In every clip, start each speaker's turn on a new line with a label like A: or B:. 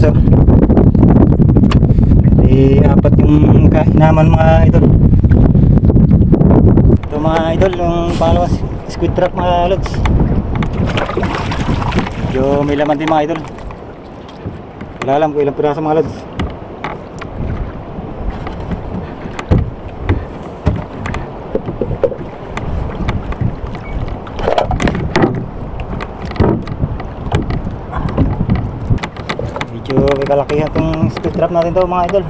A: lods, oh. Di apat yung kainaman mga idol. Ito mga idol, yung pangalawa squid trap mga lods. Medyo may laman din mga idol. Wala alam kung ilang piraso mga lods. Medyo may kalakihan itong squid trap natin to mga idol.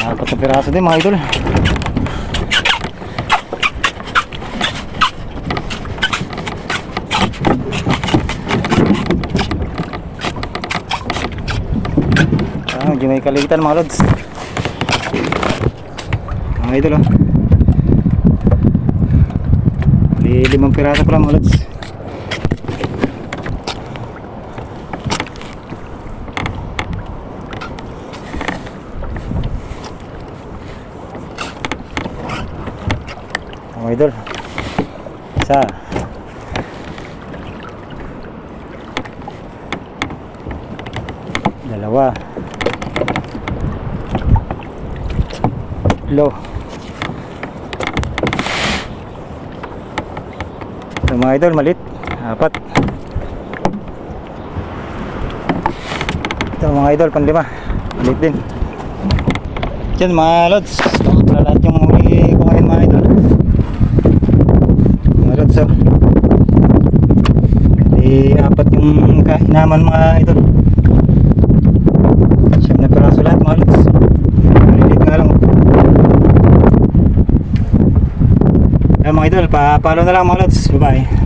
A: Apat na piraso din mga idol. Medyo may kaligitan mga lods. Mga idol, oh. May 5 piraso pala mga lods. Mga idol, isa, dalawa, tatlo. Ito mga idol, malit, apat. Ito mga idol, panlima, malit din. Yan mga lods, ito pala lahat yung huli ko ngayon mga idol. So, di apat yung kainaman mga idol. Siyam na piraso lahat mga lods. Malilit nga lang. Mga idol, pa-follow na lang mga lods. Bye bye.